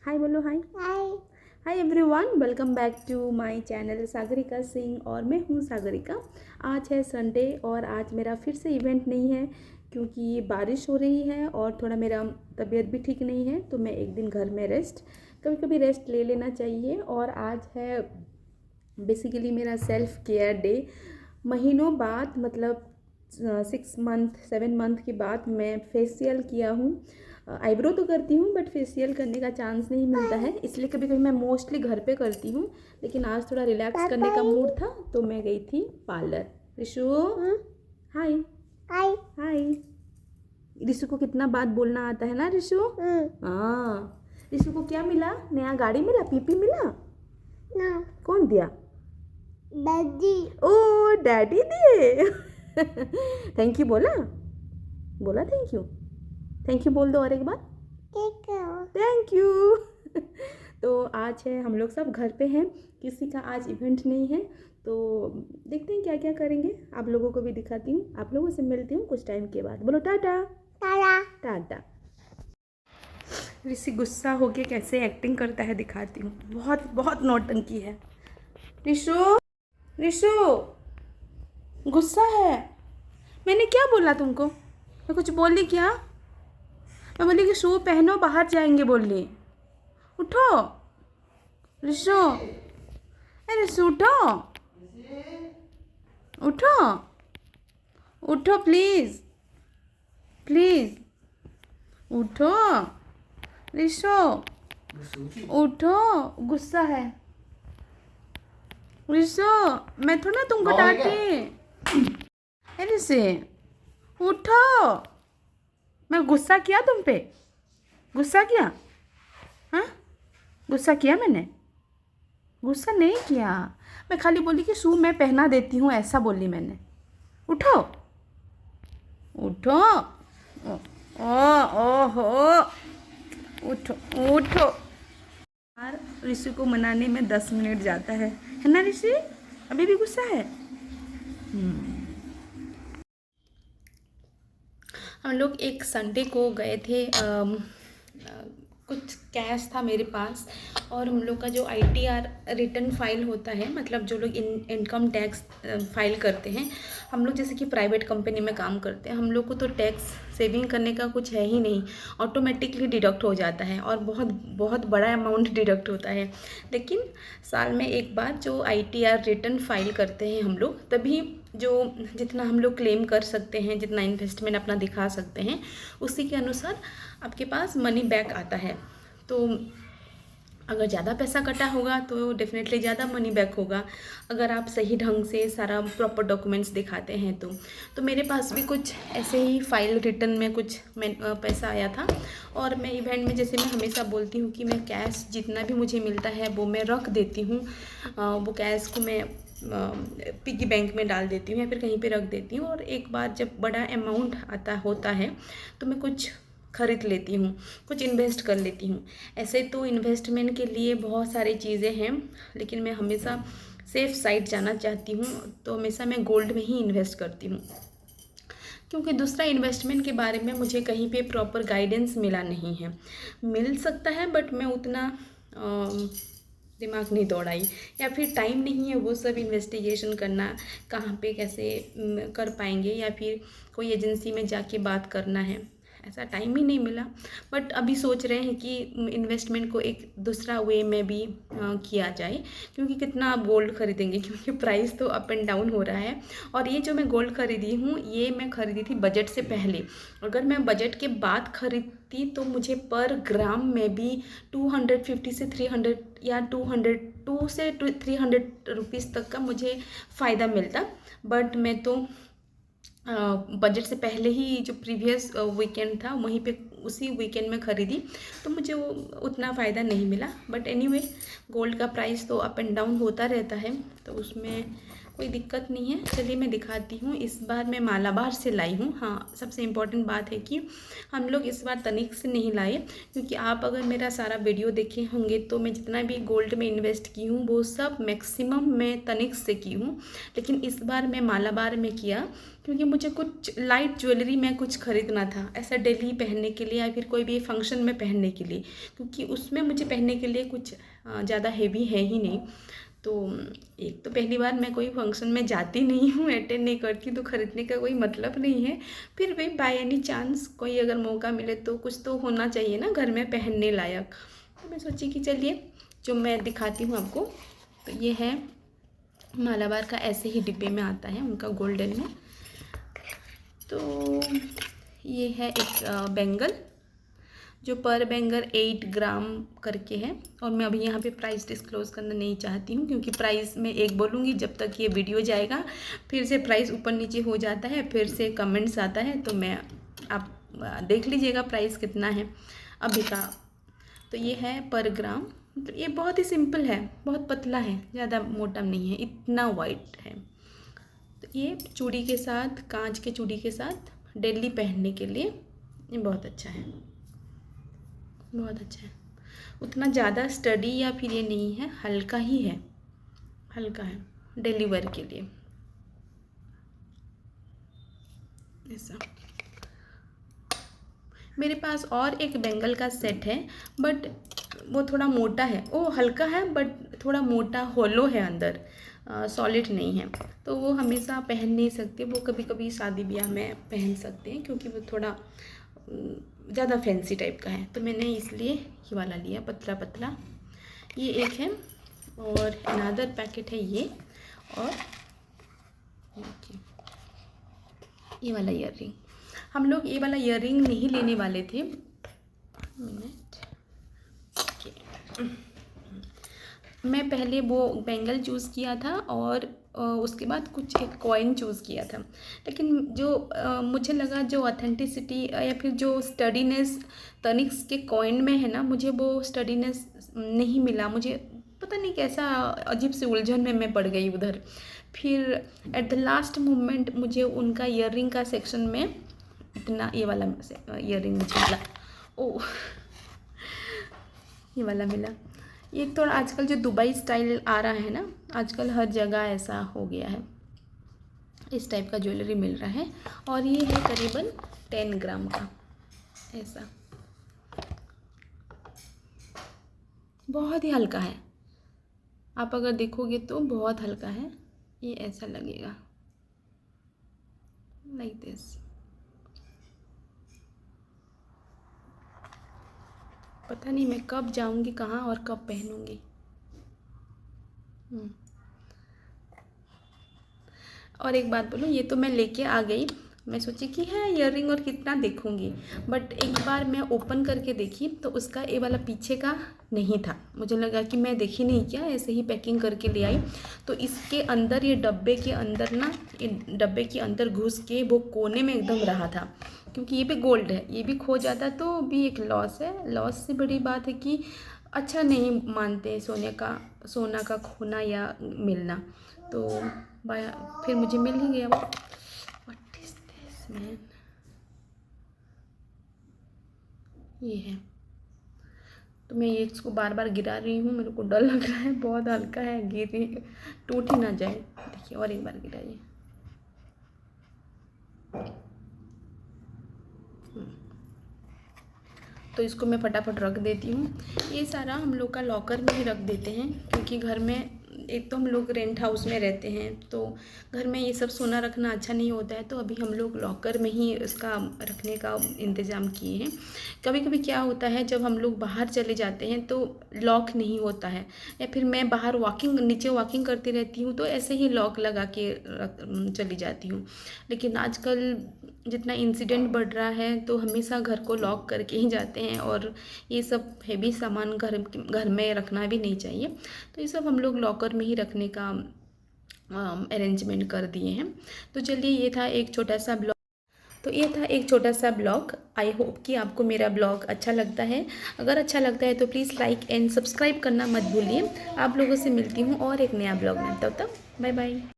हाय बोलो hi. Hi. Hi everyone, welcome back to my channel Sagarika Singh और मैं हूँ सागरिका। आज है संडे और आज मेरा फिर से इवेंट नहीं है क्योंकि बारिश हो रही है और थोड़ा मेरा तबीयत भी ठीक नहीं है, तो मैं एक दिन घर में कभी कभी रेस्ट ले लेना चाहिए। और आज है बेसिकली मेरा सेल्फ केयर डे। महीनों बाद मतलब 6 मंथ 7 मंथ के बाद मैं फेशियल किया हूँ। आईब्रो तो करती हूँ बट फेशियल करने का चांस नहीं मिलता है, इसलिए कभी कभी मैं मोस्टली घर पे करती हूँ। लेकिन आज थोड़ा रिलैक्स करने का मूड था तो मैं गई थी पार्लर। रिशु हाय। हाय। हाय। रिशु को कितना बात बोलना आता है ना रिशु। हाँ, रिशु को क्या मिला? नया गाड़ी मिला, पीपी मिला ना। कौन दिया? दादी। ओ डैडी दिए। थैंक यू बोला? बोला थैंक यू? थैंक यू बोल दो और एक बार। ठीक है। Thank you. तो आज है हम लोग सब घर पे हैं, किसी का आज इवेंट नहीं है, तो देखते हैं क्या क्या करेंगे। आप लोगों को भी दिखाती हूँ, आप लोगों से मिलती हूँ कुछ टाइम के बाद। बोलो टाटा। तारा। टाटा। ऋषि गुस्सा होके कैसे एक्टिंग करता है दिखाती हूँ। बहुत बहुत नौटंकी है रिशु। रिशु गुस्सा है। मैंने क्या बोला तुमको? मैं कुछ बोली क्या? मैं बोली कि शू पहनो, बाहर जाएंगे बोली। उठो रिशु। अरे रिशु उठो, उठो, उठो प्लीज, प्लीज उठो रिशु, उठो। गुस्सा है रिशु, मैं थोड़ा तुमको डांटी। अरे से उठो। मैं गुस्सा किया तुम पे? गुस्सा किया? हाँ, गुस्सा किया मैंने? गुस्सा नहीं किया, मैं खाली बोली कि शू मैं पहना देती हूँ, ऐसा बोली मैंने। उठो, उठो। ओहो, उठो उठो। यार ऋषि को मनाने में 10 मिनट जाता है ना ऋषि? अभी भी गुस्सा है। हम लोग एक संडे को गए थे, कुछ कैश था मेरे पास और हम लोग का जो ITR रिटर्न फाइल होता है, मतलब जो लोग इनकम टैक्स फाइल करते हैं, हम लोग जैसे कि प्राइवेट कंपनी में काम करते हैं, हम लोग को तो टैक्स सेविंग करने का कुछ है ही नहीं, ऑटोमेटिकली डिडक्ट हो जाता है और बहुत बहुत बड़ा अमाउंट डिडक्ट होता है। लेकिन साल में एक बार जो ITR रिटर्न फाइल करते हैं हम लोग, तभी जो जितना हम लोग क्लेम कर सकते हैं, जितना इन्वेस्टमेंट अपना दिखा सकते हैं, उसी के अनुसार आपके पास मनी बैक आता है। तो अगर ज़्यादा पैसा कटा होगा तो डेफिनेटली ज़्यादा मनी बैक होगा, अगर आप सही ढंग से सारा प्रॉपर डॉक्यूमेंट्स दिखाते हैं तो मेरे पास भी कुछ ऐसे ही फाइल रिटर्न में कुछ पैसा आया था। और मैं इवेंट में जैसे मैं हमेशा बोलती हूँ कि मैं कैश जितना भी मुझे मिलता है वो मैं रख देती हूँ, वो कैश को मैं पिगी बैंक में डाल देती हूँ या फिर कहीं पे रख देती हूँ। और एक बार जब बड़ा अमाउंट होता है तो मैं कुछ खरीद लेती हूँ, कुछ इन्वेस्ट कर लेती हूँ। ऐसे तो इन्वेस्टमेंट के लिए बहुत सारी चीज़ें हैं, लेकिन मैं हमेशा सेफ साइड जाना चाहती हूँ, तो हमेशा मैं गोल्ड में ही इन्वेस्ट करती हूँ, क्योंकि दूसरा इन्वेस्टमेंट के बारे में मुझे कहीं पे प्रॉपर गाइडेंस मिला नहीं है। मिल सकता है बट मैं उतना दिमाग नहीं दौड़ाई, या फिर टाइम नहीं है वो सब इन्वेस्टिगेशन करना, कहाँ पे कैसे कर पाएंगे, या फिर कोई एजेंसी में जाके बात करना है, ऐसा टाइम ही नहीं मिला। बट अभी सोच रहे हैं कि इन्वेस्टमेंट को एक दूसरा वे में भी किया जाए, क्योंकि कितना आप गोल्ड खरीदेंगे, क्योंकि प्राइस तो अप एंड डाउन हो रहा है। और ये जो मैं गोल्ड खरीदी हूँ, ये मैं खरीदी थी बजट से पहले। अगर मैं बजट के बाद खरीदती तो मुझे पर ग्राम में भी 250 से 300 या 202 से 300 रुपीज़ तक का मुझे फ़ायदा मिलता। बट मैं तो बजट से पहले ही जो प्रीवियस वीकेंड था वहीं पे उसी वीकेंड में ख़रीदी, तो मुझे वो उतना फ़ायदा नहीं मिला। बट एनीवे गोल्ड का प्राइस तो अप एंड डाउन होता रहता है, तो उसमें कोई दिक्कत नहीं है। चलिए मैं दिखाती हूँ। इस बार मैं मालाबार से लाई हूँ। हाँ, सबसे इम्पॉर्टेंट बात है कि हम लोग इस बार तनिक से नहीं लाए, क्योंकि आप अगर मेरा सारा वीडियो देखे होंगे तो मैं जितना भी गोल्ड में इन्वेस्ट की हूँ वो सब मैक्सिमम मैं तनिक से की हूँ। लेकिन इस बार मैं मालाबार में किया, क्योंकि मुझे कुछ लाइट ज्वेलरी में कुछ ख़रीदना था, ऐसा डेली पहनने के लिए या फिर कोई भी फंक्शन में पहनने के लिए, क्योंकि उसमें मुझे पहनने के लिए कुछ ज़्यादा हेवी है ही नहीं। तो एक तो पहली बार मैं कोई फंक्शन में जाती नहीं हूँ, अटेंड नहीं करती, तो ख़रीदने का कोई मतलब नहीं है। फिर भी बाय एनी चांस कोई अगर मौका मिले तो कुछ तो होना चाहिए ना घर में पहनने लायक। तो मैं सोची कि चलिए जो मैं दिखाती हूँ आपको। तो ये है मालाबार का, ऐसे ही डिब्बे में आता है उनका गोल्डन में। तो ये है एक बैंगल, जो पर बैंगल 8 ग्राम करके है। और मैं अभी यहाँ पे प्राइस डिस्क्लोज़ करना नहीं चाहती हूँ, क्योंकि प्राइस मैं एक बोलूँगी जब तक ये वीडियो जाएगा फिर से प्राइस ऊपर नीचे हो जाता है, फिर से कमेंट्स आता है। तो मैं आप देख लीजिएगा प्राइस कितना है अभी का। तो ये है पर ग्राम। तो ये बहुत ही सिंपल है, बहुत पतला है, ज़्यादा मोटा नहीं है, इतना वाइट है। तो ये चूड़ी के साथ, कांच के चूड़ी के साथ डेली पहनने के लिए ये बहुत अच्छा है, बहुत अच्छा है। उतना ज़्यादा स्टडी या फिर ये नहीं है, हल्का ही है, हल्का है डेली वेयर के लिए ऐसा। मेरे पास और एक बैंगल का सेट है, बट वो थोड़ा मोटा है। वो हल्का है बट थोड़ा मोटा, होलो है अंदर, सॉलिड नहीं है। तो वो हमेशा पहन नहीं सकते, वो कभी कभी शादी ब्याह में पहन सकते हैं, क्योंकि वो थोड़ा ज़्यादा फैंसी टाइप का है। तो मैंने इसलिए ये वाला लिया, पतला पतला। ये एक है, और अनदर पैकेट है ये। और ये वाला ईयर रिंग, हम लोग ये वाला ईयर रिंग नहीं लेने वाले थे। मिनट, मैं पहले वो बैंगल चूज़ किया था और उसके बाद कुछ एक कॉइन चूज़ किया था। लेकिन जो मुझे लगा जो ऑथेंटिसिटी या फिर जो स्टडीनेस तनिक्स के कॉइन में है ना, मुझे वो स्टडीनेस नहीं मिला। मुझे पता नहीं कैसा अजीब सी उलझन में मैं पड़ गई उधर। फिर एट द लास्ट मोमेंट मुझे उनका ईयर रिंग का सेक्शन में इतना ये वाला ईयर रिंग मुझे मिला। ओह, ये वाला मिला। ये थोड़ा आजकल जो दुबई स्टाइल आ रहा है ना, आजकल हर जगह ऐसा हो गया है, इस टाइप का ज्वेलरी मिल रहा है। और ये है करीबन 10 ग्राम का ऐसा, बहुत ही हल्का है। आप अगर देखोगे तो बहुत हल्का है। ये ऐसा लगेगा, लाइक दिस। पता नहीं मैं कब जाऊंगी कहाँ और कब पहनूंगी। और एक बात बोलूँ, ये तो मैं लेके आ गई, मैं सोची कि है ईयर रिंग और कितना देखूंगी, बट एक बार मैं ओपन करके देखी तो उसका ये वाला पीछे का नहीं था। मुझे लगा कि मैं देखी नहीं क्या, ऐसे ही पैकिंग करके ले आई। तो इसके अंदर, ये डब्बे के अंदर ना, ये डब्बे के अंदर घुस के वो कोने में एकदम रहा था। क्योंकि ये भी गोल्ड है, ये भी खो जाता तो भी एक लॉस है। लॉस से बड़ी बात है कि अच्छा नहीं मानते सोना का खोना या मिलना। तो फिर मुझे मिल ही गया। व्हाट इज दिस मैन, ये है। तो मैं ये इसको बार बार गिरा रही हूँ, मेरे को डर लग रहा है, बहुत हल्का है, टूट ही ना जाए। देखिए और एक बार गिराइए। तो इसको मैं फटाफट रख देती हूँ। ये सारा हम लोग का लॉकर में ही रख देते हैं, क्योंकि घर में एक तो हम लोग रेंट हाउस में रहते हैं, तो घर में ये सब सोना रखना अच्छा नहीं होता है। तो अभी हम लोग लॉकर में ही इसका रखने का इंतज़ाम किए हैं। कभी कभी क्या होता है, जब हम लोग बाहर चले जाते हैं तो लॉक नहीं होता है, या फिर मैं बाहर नीचे वॉकिंग करती रहती हूँ तो ऐसे ही लॉक लगा के चली जाती हूँ। लेकिन आजकल जितना इंसिडेंट बढ़ रहा है तो हमेशा घर को लॉक करके ही जाते हैं, और ये सब हेवी सामान घर में रखना भी नहीं चाहिए। तो ये सब हम लोग लॉकर में ही रखने का अरेंजमेंट कर दिए हैं। तो चलिए, ये था एक छोटा सा ब्लॉग। आई होप कि आपको मेरा ब्लॉग अच्छा लगता है। अगर अच्छा लगता है तो प्लीज़ लाइक एंड सब्सक्राइब करना मत भूलिए। आप लोगों से मिलती हूँ और एक नया ब्लॉग में, तब तक बाय बाय।